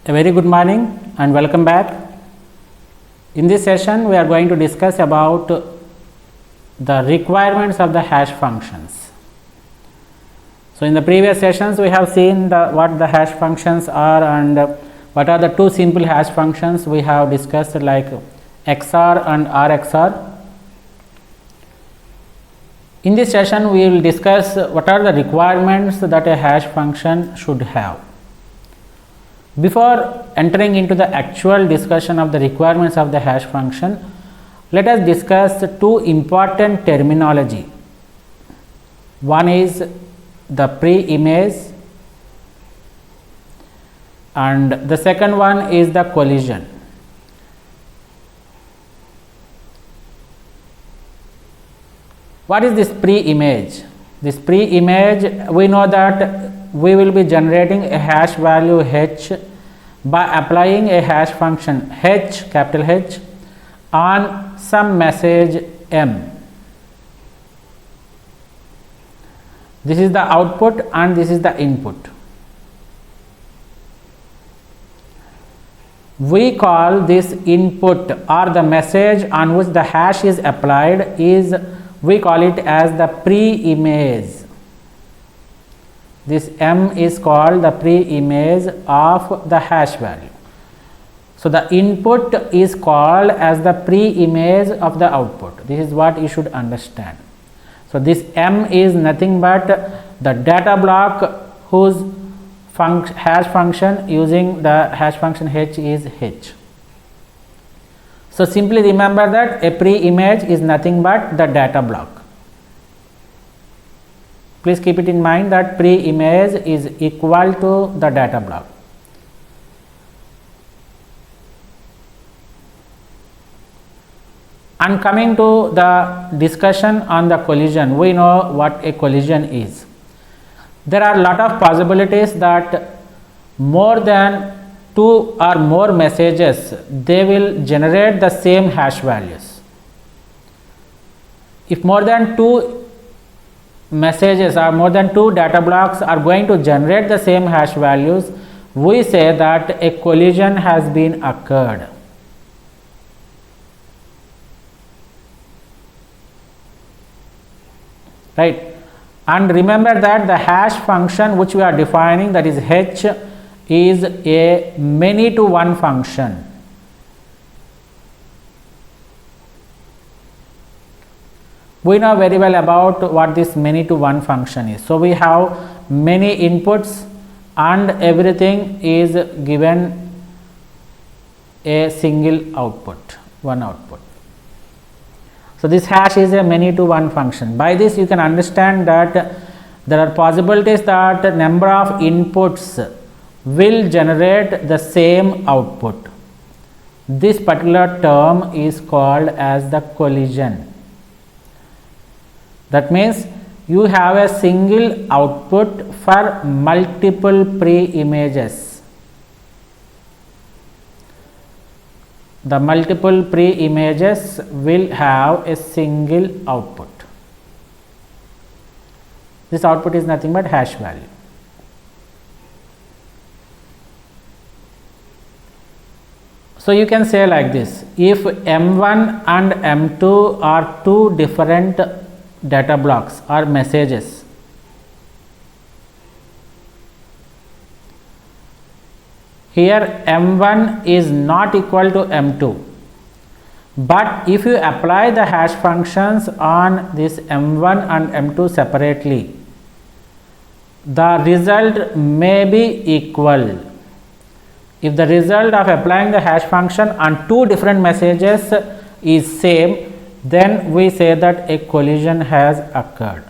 A very good morning and welcome back. In this session we are going to discuss about the requirements of the hash functions. So in the previous sessions we have seen what the hash functions are and what are the two simple hash functions we have discussed, like XOR and RXOR. In this session we will discuss what are the requirements that a hash function should have. Before entering into the actual discussion of the requirements of the hash function, let us discuss two important terminology. One is the pre-image and the second one is the collision. What is this pre-image? This pre-image, we know that we will be generating a hash value h by applying a hash function h, capital H, on some message m. This is the output and this is the input. We call this input or the message on which the hash is applied we call it as the pre-image. This m is called the pre-image of the hash value. So the input is called as the pre-image of the output. This is what you should understand. So this m is nothing but the data block whose hash function using the hash function h is h. So simply remember that a pre-image is nothing but the data block. Please keep it in mind that pre-image is equal to the data block. And coming to the discussion on the collision, we know what a collision is. There are a lot of possibilities that more than two or more messages, they will generate the same hash values. If more than two messages or more than two data blocks are going to generate the same hash values, we say that a collision has been occurred. Right? And remember that the hash function which we are defining, that is h, is a many to one function. We know very well about what this many to one function is. So we have many inputs and everything is given a single output, one output. So this hash is a many to one function. By this you can understand that there are possibilities that number of inputs will generate the same output. This particular term is called as the collision. That means you have a single output for multiple pre-images. The multiple pre-images will have a single output. This output is nothing but hash value. So you can say like this: if m1 and m2 are two different data blocks or messages, here m1 is not equal to m2, but if you apply the hash functions on this m1 and m2 separately, the result may be equal. If the result of applying the hash function on two different messages is same, then we say that a collision has occurred.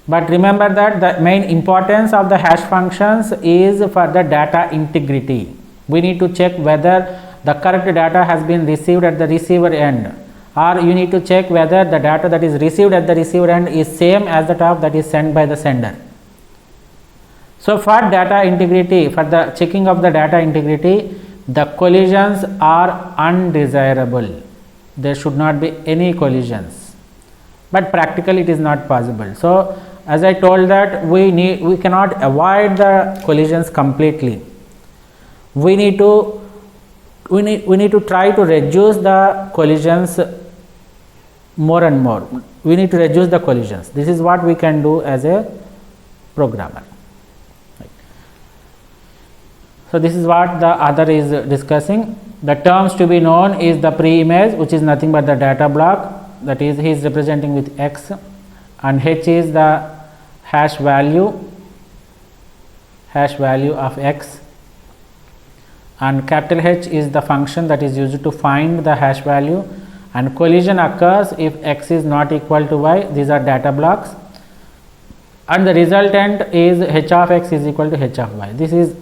But remember that the main importance of the hash functions is for the data integrity. We need to check whether the correct data has been received at the receiver end, or you need to check whether the data that is received at the receiver end is same as the type that is sent by the sender. So for data integrity, for the checking of the data integrity, the collisions are undesirable. There should not be any collisions, but practically it is not possible. So as I told that we cannot avoid the collisions completely. We need to try to reduce the collisions more and more. We need to reduce the collisions. This is what we can do as a programmer. Right. So this is what the author is discussing. The terms to be known is the pre-image, which is nothing but the data block, that is he is representing with x, and h is the hash value of x, and capital H is the function that is used to find the hash value, and collision occurs if x is not equal to y. These are data blocks, and the resultant is h of x is equal to h of y. This is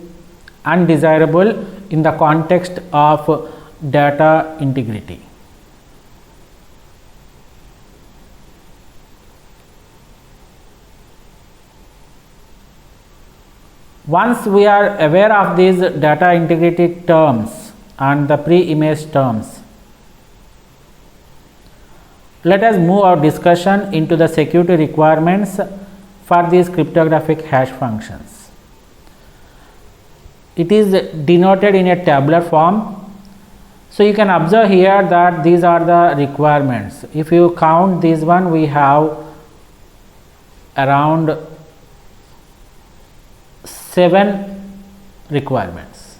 undesirable in the context of data integrity. Once we are aware of these data integrity terms and the pre-image terms, let us move our discussion into the security requirements for these cryptographic hash functions. It is denoted in a tabular form. So you can observe here that these are the requirements. If you count this one, we have around 7 requirements.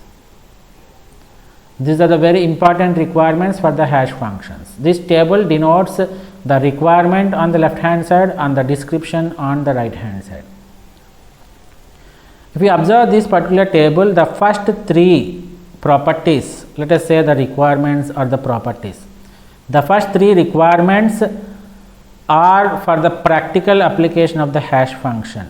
These are the very important requirements for the hash functions. This table denotes the requirement on the left hand side and the description on the right hand side. If we observe this particular table, the first 3 properties, let us say the requirements or the properties. The first 3 requirements are for the practical application of the hash function.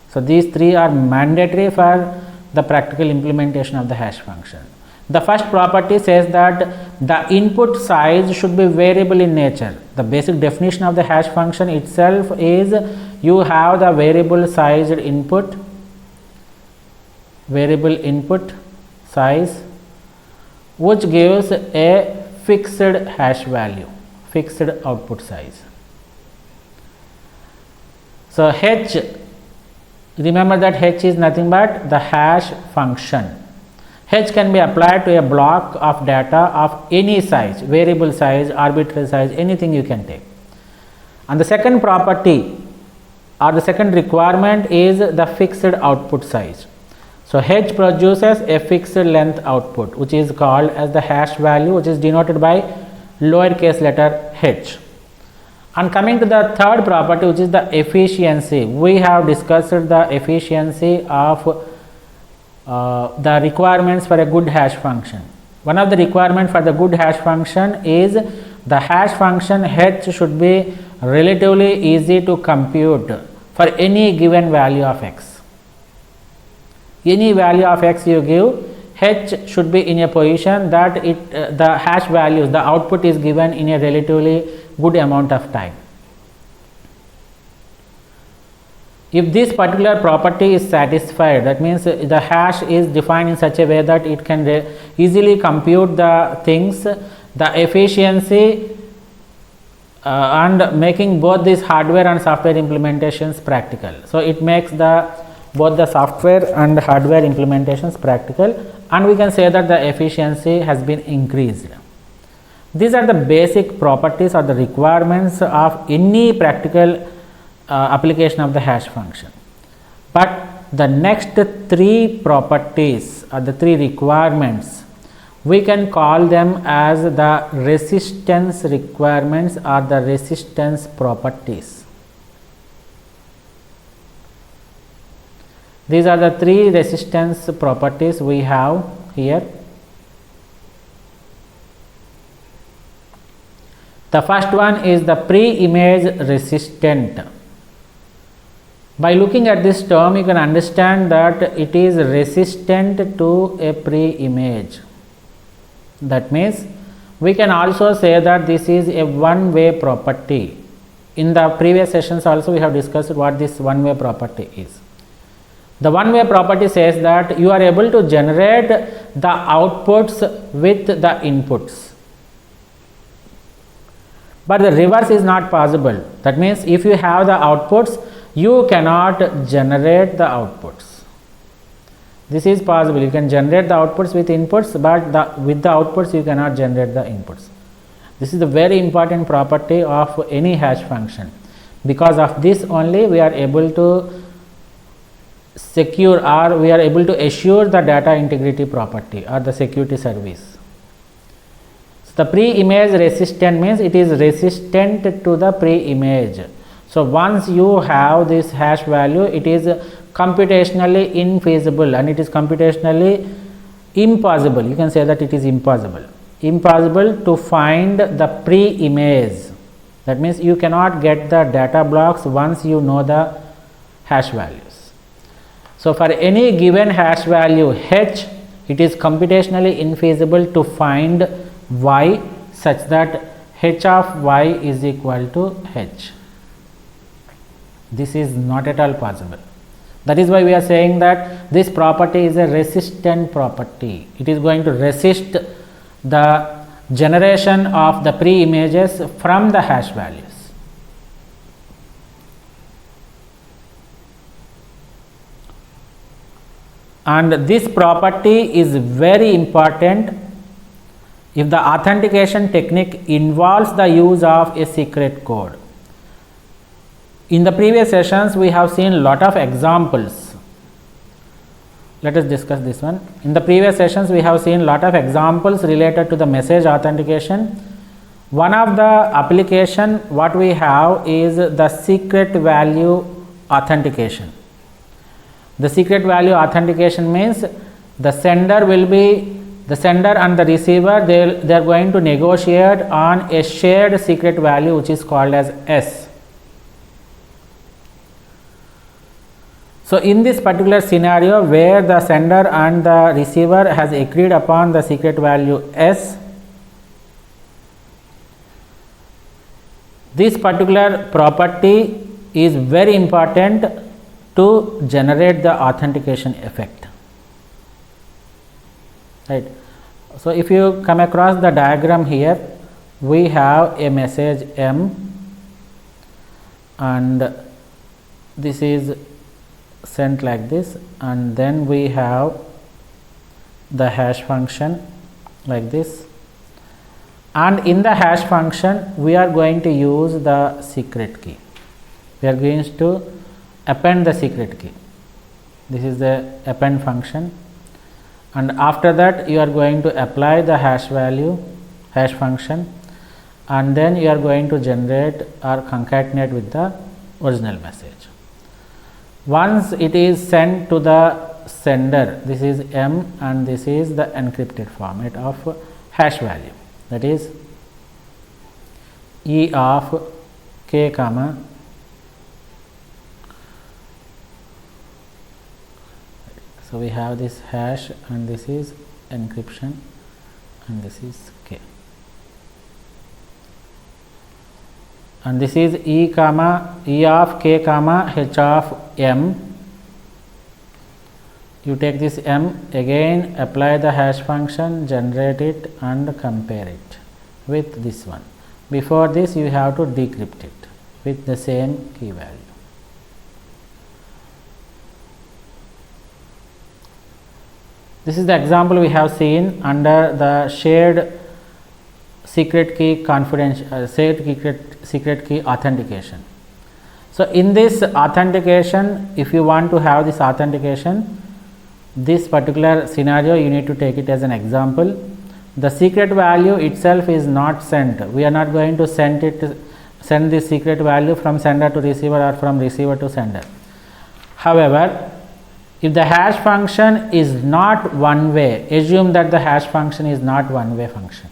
So these 3 are mandatory for the practical implementation of the hash function. The first property says that the input size should be variable in nature. The basic definition of the hash function itself is you have the variable sized input size, which gives a fixed hash value, fixed output size. So h, remember that h is nothing but the hash function. H can be applied to a block of data of any size, variable size, arbitrary size, anything you can take. And the second property or the second requirement is the fixed output size. So h produces a fixed length output, which is called as the hash value, which is denoted by lowercase letter h. And coming to the third property, which is the efficiency, we have discussed the efficiency of the requirements for a good hash function. One of the requirements for the good hash function is the hash function h should be relatively easy to compute for any given value of x. Any value of x you give, h should be in a position that the hash values, the output is given in a relatively good amount of time. If this particular property is satisfied, that means the hash is defined in such a way that it can easily compute the things, the efficiency and making both these hardware and software implementations practical. So it makes both the software and hardware implementations practical, and we can say that the efficiency has been increased. These are the basic properties or the requirements of any practical application of the hash function. But the next 3 properties or the 3 requirements, we can call them as the resistance requirements or the resistance properties. These are the 3 resistance properties we have here. The first one is the pre-image resistant. By looking at this term, you can understand that it is resistant to a pre-image. That means we can also say that this is a one-way property. In the previous sessions also we have discussed what this one-way property is. The one-way property says that you are able to generate the outputs with the inputs, but the reverse is not possible. That means if you have the outputs you cannot generate the outputs. This is possible. You can generate the outputs with inputs, but with the outputs you cannot generate the inputs. This is a very important property of any hash function. Because of this only we are able to secure, or we are able to assure the data integrity property or the security service. So the pre-image resistant means it is resistant to the pre-image. So once you have this hash value, it is computationally infeasible and it is computationally impossible. You can say that it is impossible to find the pre-image. That means you cannot get the data blocks once you know the hash values. So for any given hash value h, it is computationally infeasible to find y such that h of y is equal to h. This is not at all possible. That is why we are saying that this property is a resistant property. It is going to resist the generation of the pre-images from the hash values. And this property is very important if the authentication technique involves the use of a secret code. In the previous sessions, we have seen lot of examples. Let us discuss this one. In the previous sessions, we have seen lot of examples related to the message authentication. One of the application what we have is the secret value authentication. The secret value authentication means the sender and the receiver, they are going to negotiate on a shared secret value which is called as S. So in this particular scenario where the sender and the receiver has agreed upon the secret value S, this particular property is very important to generate the authentication effect. Right. So if you come across the diagram here, we have a message M and this is sent like this, and then we have the hash function like this, and in the hash function we are going to use the secret key. We are going to append the secret key. This is the append function, and after that you are going to apply the hash function, and then you are going to generate or concatenate with the original message. Once it is sent to the sender, this is M and this is the encrypted format of hash value, that is E of k comma so we have this hash and this is encryption and this is k, and this is E of k comma h of M. You take this M again, apply the hash function, generate it and compare it with this one. Before this you have to decrypt it with the same key value. This is the example we have seen under the shared secret key secret key authentication. So in this authentication, if you want to have this authentication, this particular scenario you need to take it as an example. The secret value itself is not sent. We are not going to send this secret value from sender to receiver or from receiver to sender. However, if the hash function is not one way, assume that the hash function is not one way function,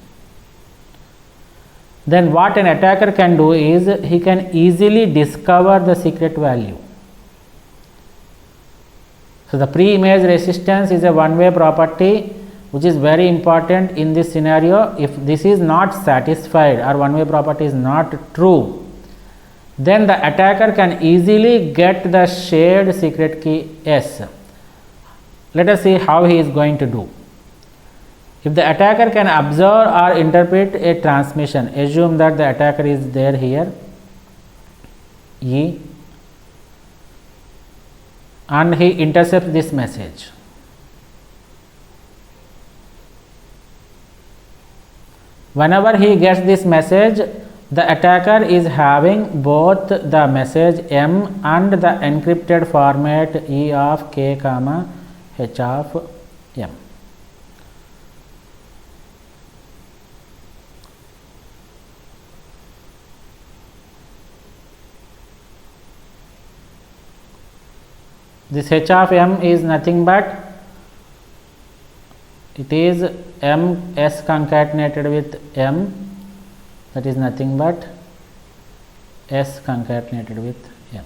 then what an attacker can do is he can easily discover the secret value. So the pre-image resistance is a one-way property which is very important in this scenario. If this is not satisfied or one-way property is not true, then the attacker can easily get the shared secret key S. Let us see how he is going to do. If the attacker can observe or interpret a transmission, assume that the attacker is there here, E, and he intercepts this message. Whenever he gets this message, the attacker is having both the message M and the encrypted format E of K comma H of M. This H of M is nothing but it is M S concatenated with M, that is nothing but S concatenated with M.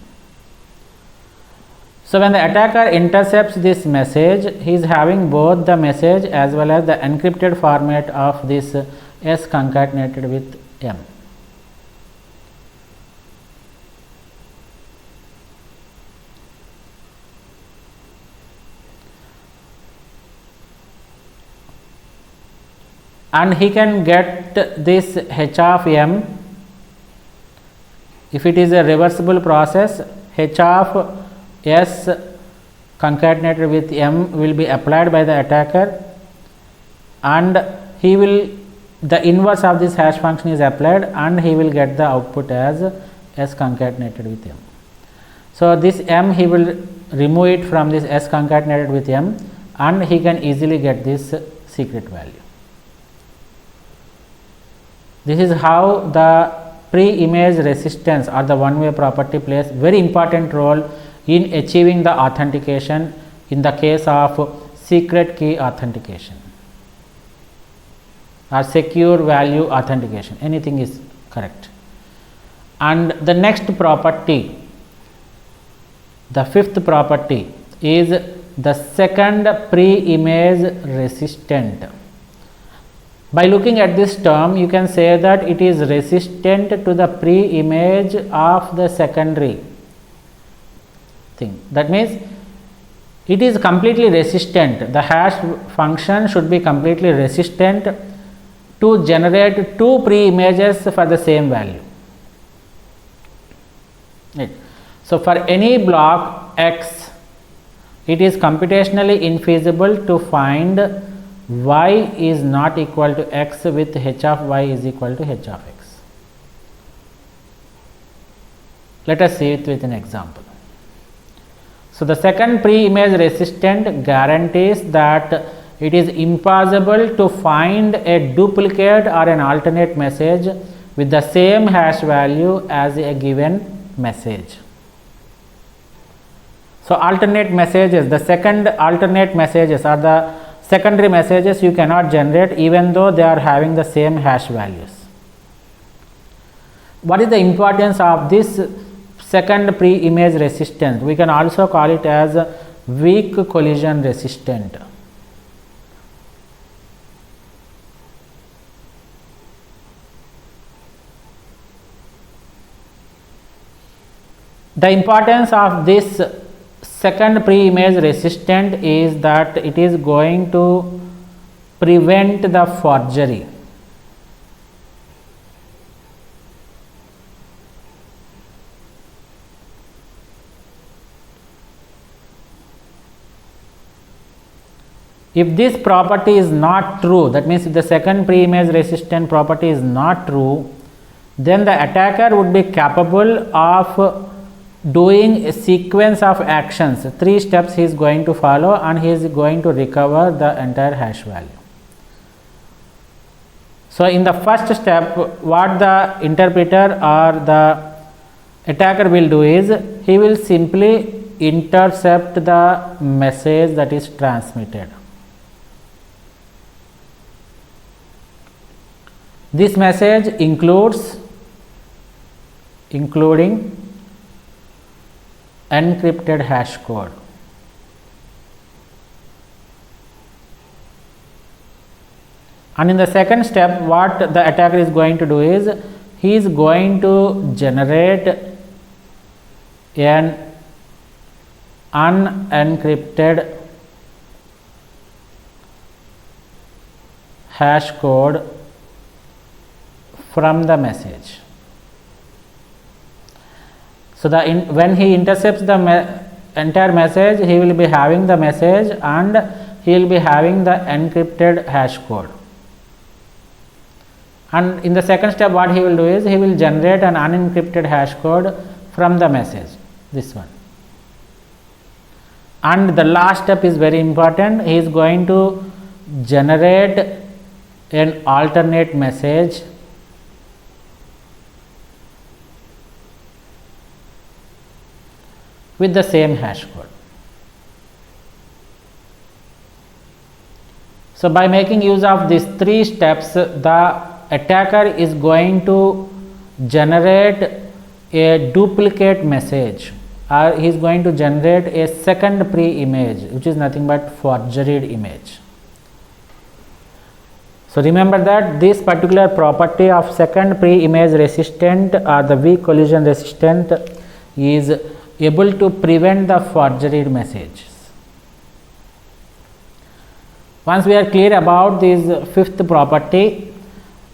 So when the attacker intercepts this message, he is having both the message as well as the encrypted format of this S concatenated with M. And he can get this H of M. If it is a reversible process, H of S concatenated with M will be applied by the attacker, and he will, the inverse of this hash function is applied, and he will get the output as S concatenated with M. So this M he will remove it from this S concatenated with M, and he can easily get this secret value. This is how the pre-image resistance or the one-way property plays very important role in achieving the authentication in the case of secret key authentication or secure value authentication. Anything is correct. And the next property, the fifth property, is the second pre-image resistant. By looking at this term, you can say that it is resistant to the pre-image of the secondary thing. That means it is completely resistant. The hash function should be completely resistant to generate two pre-images for the same value. Right. So for any block X, it is computationally infeasible to find y is not equal to x with h of y is equal to h of x. Let us see it with an example. So the second pre-image resistant guarantees that it is impossible to find a duplicate or an alternate message with the same hash value as a given message. So alternate messages, the second alternate messages are the secondary messages you cannot generate even though they are having the same hash values. What is the importance of this second pre-image resistance? We can also call it as weak collision resistant. The importance of this second pre-image resistant is that it is going to prevent the forgery. If this property is not true, that means if the second pre-image resistant property is not true, then the attacker would be capable of doing a sequence of actions. 3 steps he is going to follow and he is going to recover the entire hash value. So in the first step, what the interpreter or the attacker will do is he will simply intercept the message that is transmitted. This message including encrypted hash code. And in the second step, what the attacker is going to do is he is going to generate an unencrypted hash code from the message. So when he intercepts the entire message, he will be having the message and he will be having the encrypted hash code. And in the second step, what he will do is he will generate an unencrypted hash code from the message, this one. And the last step is very important. He is going to generate an alternate message with the same hash code. So by making use of these three steps, the attacker is going to generate a duplicate message, or he is going to generate a second pre-image, which is nothing but forged image. So remember that this particular property of second pre-image resistant or the weak collision resistant is able to prevent the forged messages. Once we are clear about this fifth property,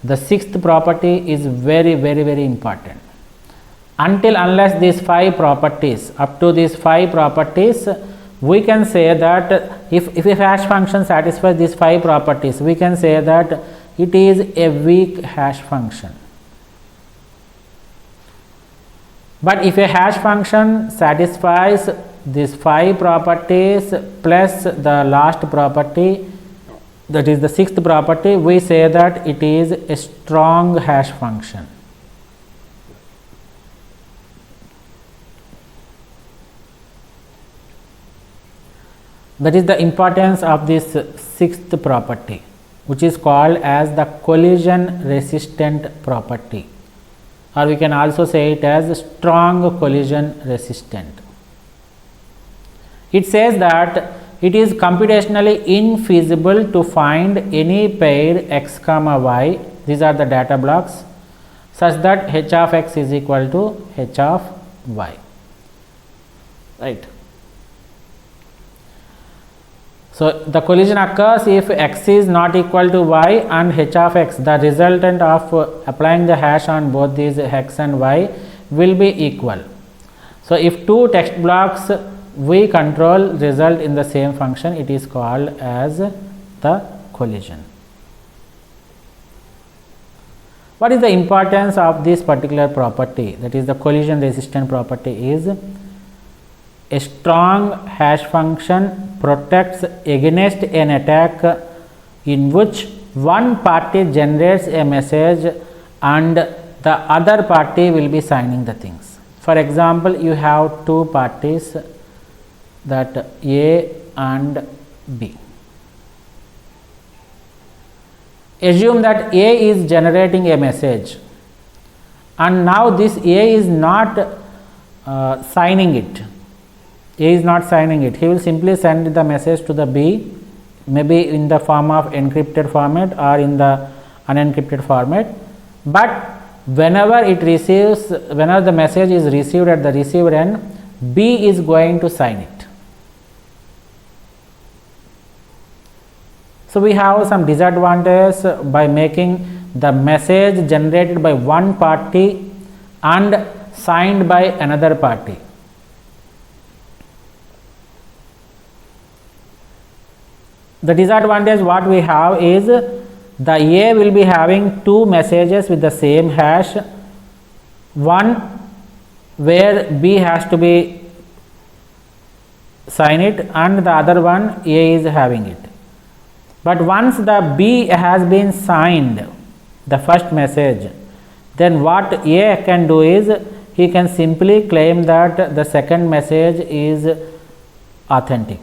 the sixth property is very important. Until unless these five properties, up to these five properties, we can say that if a hash function satisfies these five properties, we can say that it is a weak hash function. But if a hash function satisfies these five properties plus the last property, that is the sixth property, we say that it is a strong hash function. That is the importance of this sixth property, which is called as the collision resistant property, or we can also say it as strong collision resistant. It says that it is computationally infeasible to find any pair x comma y, these are the data blocks, such that h of x is equal to h of y, right. So the collision occurs if x is not equal to y and h of x, the resultant of applying the hash on both these x and y, will be equal. So if two text blocks we control result in the same function, it is called as the collision. What is the importance of this particular property, that is the collision resistant property? Is a strong hash function protects against an attack in which one party generates a message and the other party will be signing the things. For example, you have two parties, that A and B. Assume that A is generating a message and now this A is not signing it. A is not signing it. He will simply send the message to the B, maybe in the form of encrypted format or in the unencrypted format, but whenever the message is received at the receiver end, B is going to sign it. So we have some disadvantages by making the message generated by one party and signed by another party. The disadvantage what we have is the A will be having two messages with the same hash, one where B has to be sign it and the other one A is having it. But once the B has been signed, the first message, then what A can do is he can simply claim that the second message is authentic,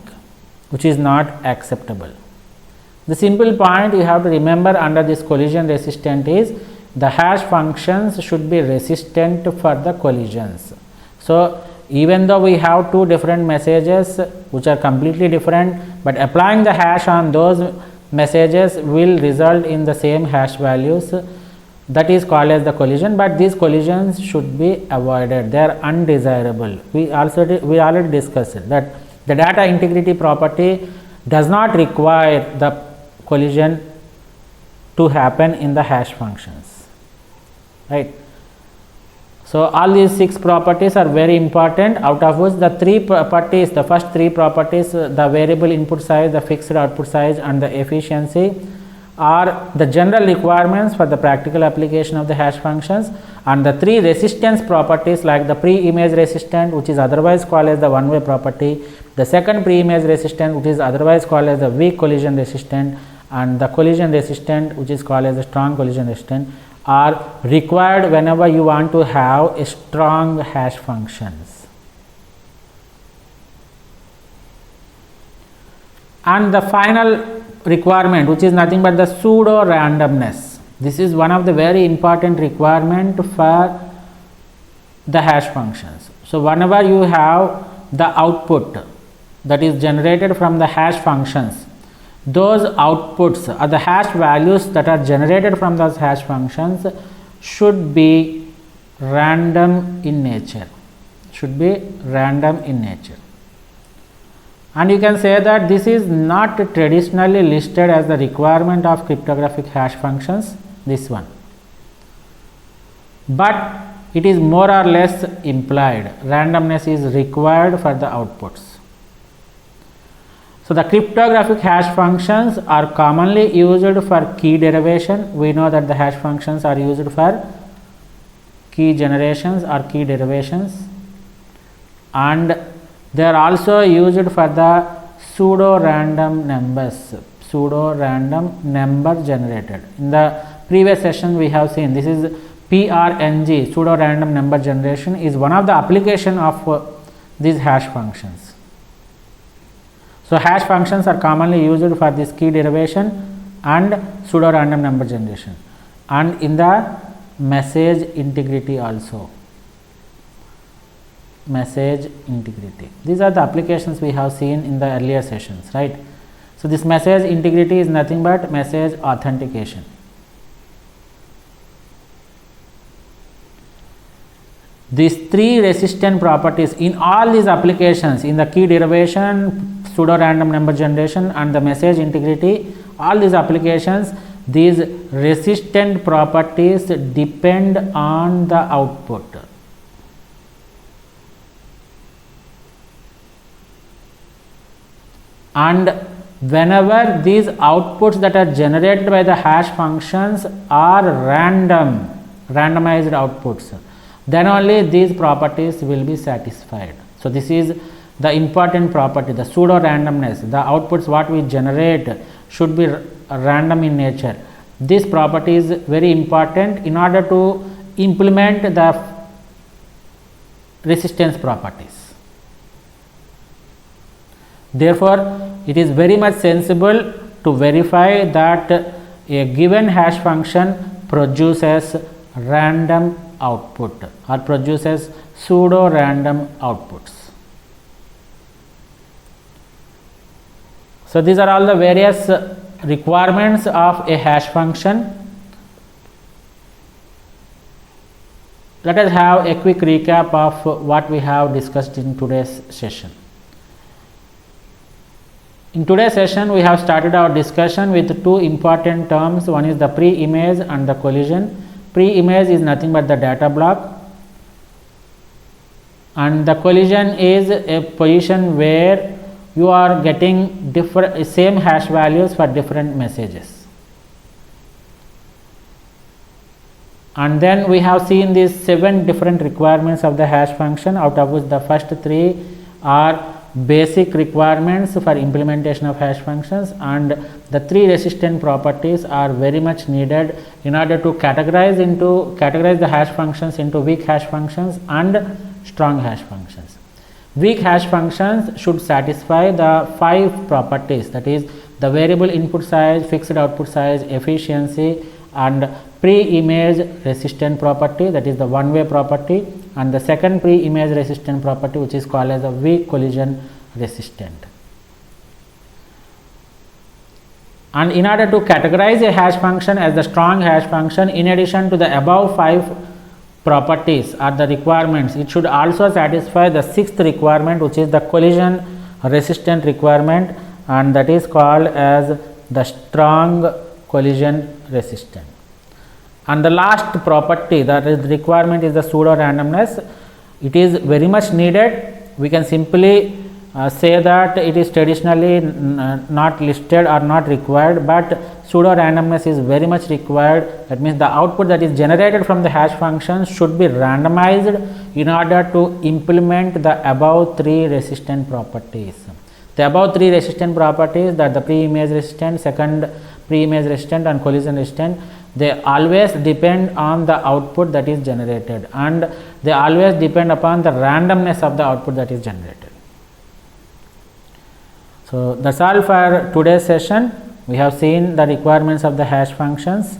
which is not acceptable. The simple point you have to remember under this collision resistant is the hash functions should be resistant for the collisions. So even though we have two different messages which are completely different, but applying the hash on those messages will result in the same hash values, that is called as the collision, but these collisions should be avoided, they are undesirable. We already discussed it, that the data integrity property does not require the collision to happen in the hash functions, right. So all these 6 properties are very important, out of which the 3 properties, the first 3 properties, the variable input size, the fixed output size and the efficiency, are the general requirements for the practical application of the hash functions, and the 3 resistance properties like the pre-image resistant, which is otherwise called as the one-way property, the second pre-image resistant, which is otherwise called as the weak collision resistant, and the collision resistant, which is called as the strong collision resistant, are required whenever you want to have a strong hash functions. And the final requirement, which is nothing but the pseudo randomness. This is one of the very important requirement for the hash functions. So whenever you have the output that is generated from the hash functions, those outputs or the hash values that are generated from those hash functions should be random in nature, and you can say that this is not traditionally listed as the requirement of cryptographic hash functions, this one, but it is more or less implied. Randomness is required for the outputs. So the cryptographic hash functions are commonly used for key derivation. We know that the hash functions are used for key generations or key derivations, and they are also used for the pseudo random numbers, pseudo random number generated. In the previous session we have seen this is PRNG, pseudo random number generation, is one of the application of these hash functions. So hash functions are commonly used for this key derivation and pseudo random number generation, and in the message integrity also. Message integrity. These are the applications we have seen in the earlier sessions, right? So this message integrity is nothing but message authentication. These 3 resistant properties in all these applications, in the key derivation, pseudo random number generation and the message integrity, all these applications, these resistant properties depend on the output. And whenever these outputs that are generated by the hash functions are randomized outputs, then only these properties will be satisfied. So this is the important property, the pseudo randomness. The outputs what we generate should be random in nature. This property is very important in order to implement the resistance properties. Therefore, it is very much sensible to verify that a given hash function produces random output or produces pseudo random outputs. So these are all the various requirements of a hash function. Let us have a quick recap of what we have discussed in today's session. In today's session, we have started our discussion with 2 important terms. One is the pre-image and the collision. Pre-image is nothing but the data block, and the collision is a position where you are getting same hash values for different messages. And then we have seen these 7 different requirements of the hash function, out of which the first 3 are basic requirements for implementation of hash functions, and the 3 resistant properties are very much needed in order to categorize the hash functions into weak hash functions and strong hash functions. Weak hash functions should satisfy the 5 properties, that is the variable input size, fixed output size, efficiency, and pre-image resistant property, that is the one-way property, and the second pre-image resistant property, which is called as the weak collision resistant. And in order to categorize a hash function as the strong hash function, in addition to the above 5 properties or the requirements, it should also satisfy the 6th requirement, which is the collision resistant requirement, and that is called as the strong collision resistant. And the last property, that is the requirement, is the pseudo randomness. It is very much needed. We can simply say that it is traditionally not listed or not required, but pseudo randomness is very much required. That means the output that is generated from the hash function should be randomized in order to implement the above three resistant properties. The above three resistant properties, that the pre-image resistant, second pre-image resistant and collision resistant, they always depend on the output that is generated, and they always depend upon the randomness of the output that is generated. So that's all for today's session. We have seen the requirements of the hash functions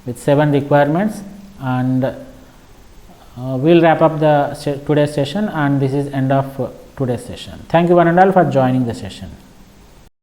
with 7 requirements, and we'll wrap up the today's session, and this is end of today's session. Thank you one and all for joining the session.